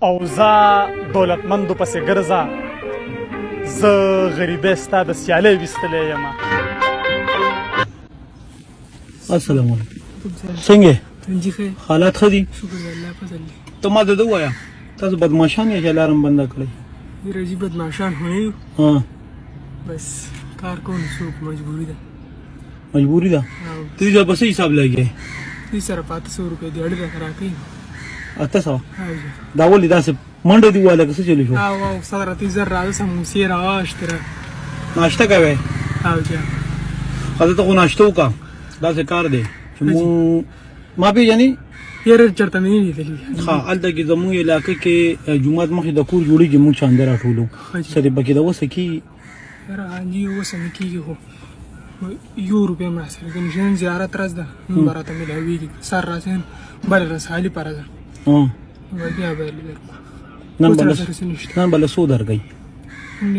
او زه دولتمندو پسې ګرځه، زه غریبۍ ستا د سیالۍ ویستلی یم. السلام علیکم. څنګه حالات ښه دي؟ شکر دی الله فضل دی. ته ما ته ووایه تاسو بدماشان یې چې الارم بنده کړی؟ راځي بدماشان خو نه یو، بس کار کوو نو څوک مجبوري ده. مجبوري ده؟ ته دې په څه حساب لګې؟ دوی سره 500 روپۍ دې اړ راته راکوي. 800 دا ولې داسې منډه دي واله که څه چلو شو؟ او استاد راته زر راځه سموسې راواشته را ناشته کوې؟ جا ښه ته خو ناشته وکړه، داسې کار دی چې مونږ ما پېژنې؟ یاره چېرته مې نه لیدلي. ښه هلته کې زموږ علاقه کې جومات مخې د کور جوړېږي، مونږ چانده راټولو سرې پکې د وسه کېږي. یاره حاجي اوسه نه کېږي خو 1 روپۍ هم راسره که نشان زیارت ورځ ده نن به راته میلاوېږي، سر راځي بله ورځ حالي په راځه بیا به نن به له څو درکوي؟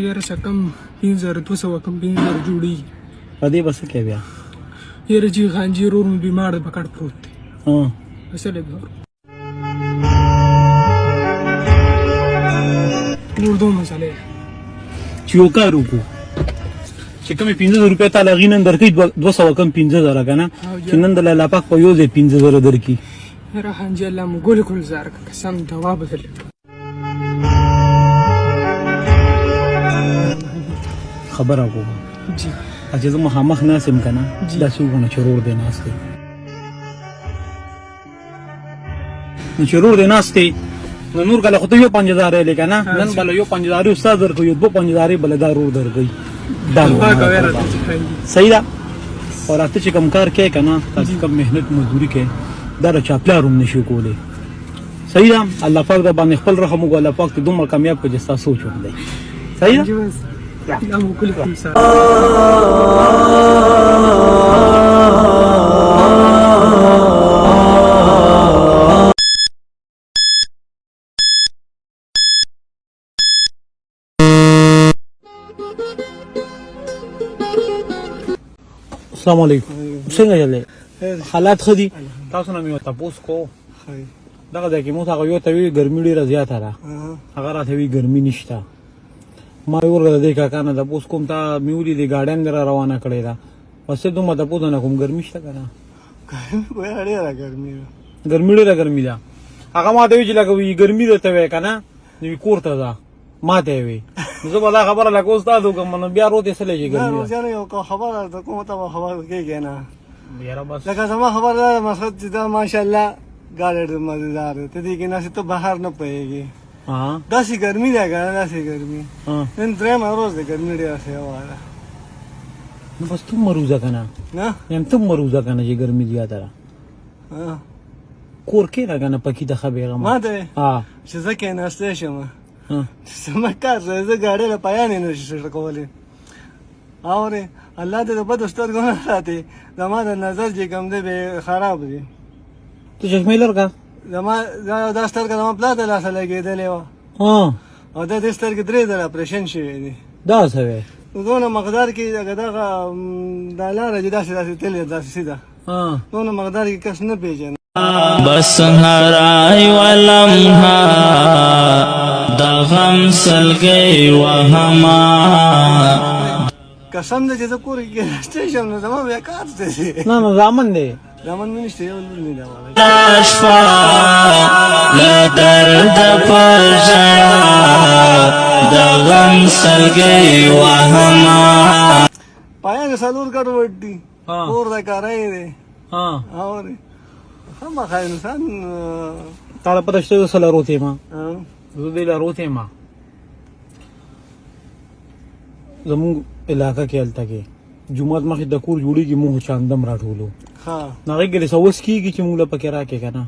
یاره څه کم 5000 200 کم 5000 جوړېږي. په دې به څه کوې بیا؟ یاره جي خانجي ورور مې بیمار دی په کټ پروت دی. اصل دی اردو مسئله چې یو کار وکړو چې کومې 15000 روپۍ تا له هغې نن درکوي 200 کم 15000 که نه چې نن د الله پاک په یو ځای 15000 درکړي. یاره خانجي الله مو ګل ګل زار که قسم دوا بدل خبره کوم جی چې زه مخامخ ناست یم که نه داسې وګڼه چې ورور دی ناست دی، نو چې ورور دی ناست دی نو نور کله خو ته یو 5000 یې که نه نن به له یو 5000 استاد درکوي، یو 2 5000 به له دا ورور درکوي. صحیح ده؟ او راته چې کوم کار کوې که نه تاسو کوم محنت مزدوري کوې دا د چاپلار هم نشي کولی. صحیح ده؟ الله پاک د باندې خپل رحم وکړو، الله پاک ته دومره کامیاب کړي چې ستا سوچ هم دی. صحیح ده؟ السلام علیکم. څنګه چلې؟ حالات ښه دي؟ تاسو نه مې ورته تپوس کوو دغه ځای کې موږ هغه یو ته وي ګرمي ډېره زیاته ده، هغه راته وي ګرمي نشته. ما یې ورته د دې کاکا نه تپوس کوم تا مې ولیدې ګاډیان دې را روانه کړې ده، بس یې دومره تپوس نه کوم ګرمي شته که نه؟ ګرمي ډېره ګرمي ده. هغه ما ته وي چې لکه وي ګرمي درته وی که نه نو وي کور ته ځه ما ته یې وي. نو زه به دا خبره لکه استاد وکړم نو بیا روت یې څه لګي ګرمي ده. یو خبره درته کوم ته به خبر کېږي نه یاره بس لکه زما خبر دا مقصد چې دا ماشاءالله ګاډی ډېر مزېدار دی، ته دې کې ناسې ته بهر نه پوهېږي داسې ګرمي ده که نه داسې ګرمي نن درېیمه ورځ دی ګرمي ډېره سیوا ده. نو بس ته مروزه که نه یم ته مروزه که نه چې ګرمي زیاته ده کور کښېنه که نه پکې ته ښه بېغمه ما ته چې زه کېناستی شم زما کار دی زه ګاډی له پیانې نه شي سره کولی اورې الله دې د بدو سترګو نه ساتي، زما د نظر چې کوم دی بې خراب دی. ته چشمې لرګه زما دا سترګه زما پلار د لاسه لګېدلې وه او دا دې سترګې 3 ځله اپرېشن شوی دی. دا څه وی؟ دونه مقدار کې دغه دا لاره چې داسې تلې داسې سیده دونه مقدار کې کس نه پېژني. بس هرای ولمها د غم سلګۍ وهما قسم دې چې زه کور کې کېناستی شم نو زما بیا کار دی. نه نه زامن دی زامن مې نشته یو لور مې دی شپه له درد په ژړا د غم سلګۍ وهما پایانې څلور ګډوډ دي کور د کاری دی اورې خامخا انسان تاله پته شته زه څه لروت یم زه دې لروت یم زمونږ علاقه کې هلته کې جومات مخې د کور جوړېږي موږ چاندم راټولو نو هغې کې د څه وس کېږي چې موږ له پکې راکې که نه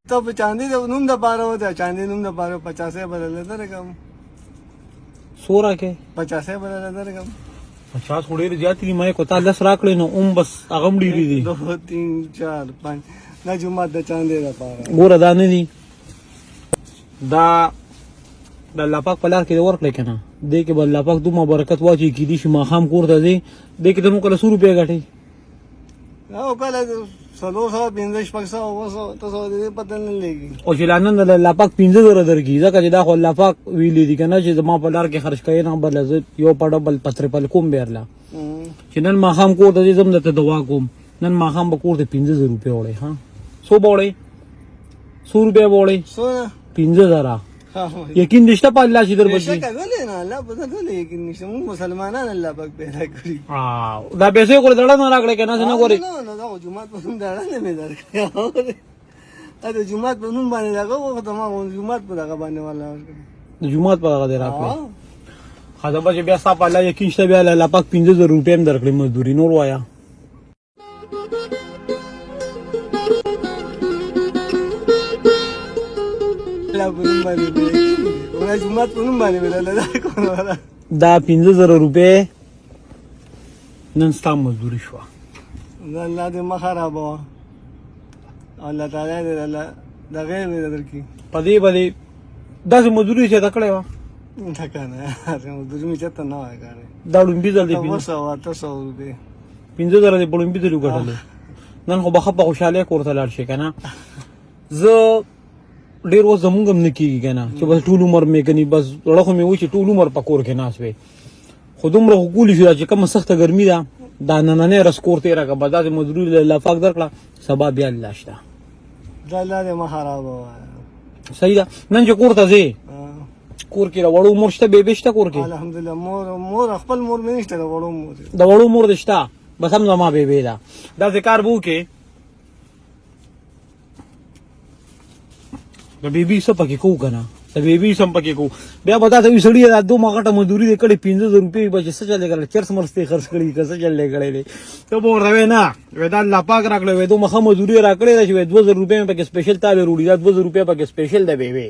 ته په چاندي نوم دپاره وته چاندي نوم دپاره 50 بدله درکړم څو راکې 50 بدله درکړم 50 خو ډېرې زیاتې دي ما یې کو تا 10 راکړې نو بس هغه هم ډېرې دي 2 3 4 5 دا جومات د چاندي دپاره ګوره دا نه دي دا د الله پاک په لار کې دې ورکړی که نه دې کې به الله پاک دومره برکت واچوي کیدای شي ماښام کور ته ځې دې کې ته نو کله 100 روپۍ ګټئ او کله سلور سوا پنځه شپږ سوه اوه سوه اته سوه د دې پته نه لګي او چې لا نن د الله پاک 15,000 درکړي ځکه چې دا خو الله پاک ویلي دي که نه چې زما په لار کې خرج کوې نه بله زه یو پډه بل پترې پل کوم بېرله چې نن ماښام کور ته ځې زه هم درته دعا کوم نن ماښام به کور ته 15,000 روپۍ وړئ ها څو به وړئ 100 روپۍ به وړئ څونه 15,000 یقین دې شته په الله چې در بچي بېشکه ولې نه الله په ځکه ولې یقین نشته موږ مسلمانان الله پاک پیدا کړي دا پیسې خو دړه نه راکړې که نه څه نه ګورې نه نه دا خو جومات په نوم داړه نه مې درکړې دا د جومات په نوم باندې دغه خو ته ما جومات په دغه باندې والا ورکړي د جومات په هغه دې راکړې ښه به چې بیا ستا په الله یقین شته بیا الله پاک 15,000 روپۍ هم درکړې مزدوري نور وایه الله په نوم باندې مې ولا جومات په نوم باندې مې دا کومه دا 15,000 روپۍ نن ستا مزدوري شوه الله دې مخ خرابوه الله تعالی دې الله دغه مې درکړي په دې باندې داسې مزدوري چې ته کړې وه نه کنه مزدوري مې چېرته نه وای کړې دا لومبي ځل دی 200 800 روپۍ 15,000 دې په لومبي ځل وګټلې نن خو به ښه په خوشحالۍ کور ته لاړ شي که نه زه ډېر وخت زمونږ هم نه کېږي که نه چې بس ټول عمر مې کني بس زړه خو مې وایي چې ټول عمر په کور کې ناست وې خو دومره خو کولی شو چې کومه سخته ګرمي ده دا نننی رس کور تېره کړه به داسې مزدوري الله پاک درکړه سبا بیا الله شته دا الله دې مخ خرابوه صحیح ده نن چې کور ته ځې کور کې د وړو مور شته بیبي شته کور کې الحمدلله مور خپل مور مې نشته د وړو مور د وړو مور دې شته بس هم زما بیبي ده داسې کار به وکړې د بیبي څه پکې کوو که نه د بیبي څه هم پکې کوو بیا به تاسو وي سړي دا دومره غټه مزدوري دې کړې 15,000 روپۍ به چې څه چل یې کړی چرس مرس یې خرڅ کړي که څه چل یې کړی دی ته به ورته وایې نه وایي دا الله پاک راکړی وایي دومره ښه مزدوري یې راکړې ده چې وایي 2,000 روپۍ مې پکې سپېشل تا به روړي دا 2,000 روپۍ پکې سپېشل د بیبي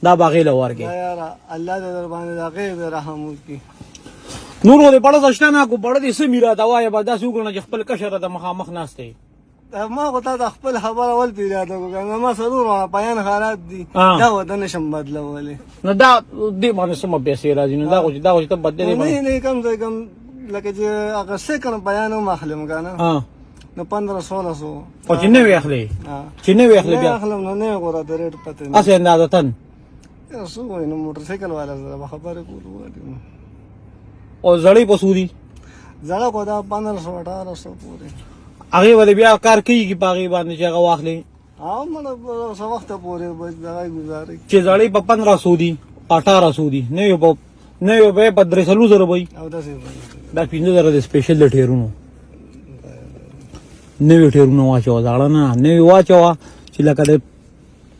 دا به هغې له ورکړې یار الله دې در باندې د هغې دې رحم وکړي نور خو دې پړه ته شته نه کو پړه دې څه مې راته وایه به داسې وکړه چې خپل کشر راته مخامخ ناست دی ما خو تا د خپل خبره ول پیدا ته وکړه ما سرور وانه پیان خراب دي دا وته نشم بدلولی نه دا دې باندې سمه پیسې راځي نو دا خو چې ته بدلې نه نه کم ځای کم لکه چې هغه څه کنه بیان هم اخلم کنه نو 1500 او چې نه وی اخلي چې نه وی اخلي بیا اخلم نو نه غوړه د ریټ پته نه اسه اندازه تن سو نو موټر سایکل والا سره خبره کولو او زړې پسودي زړه کو دا 1500 1800 پورې هغه ولې بیا کار کوي کی پاغي باندې چې هغه واخلي او مله څو وخت پورې بس دا گزارې چې زړې په 1500 دي 1800 دي نه یو په 300 وي او دا څه دا 15,000 د سپیشل د ټیرونو نوی ټیرونو واچو زاړه نه نوی واچو چې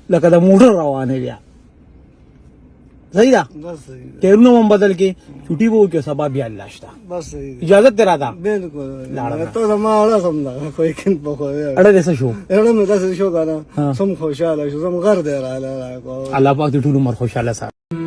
لکه د موټر روانه بیا صحیح ده بس صحیح ټیرونو هم بدل کې چټي وو کې سبا بیا الله شته بس صحیح اجازه ته راځه بالکل ته ما ولا سم دا کوئی کین په خو اړه دې څه شو اړه مې تاسو شو کنه سم خوشاله شو سم غر دی را الله پاک دې ټول عمر خوشاله ساتي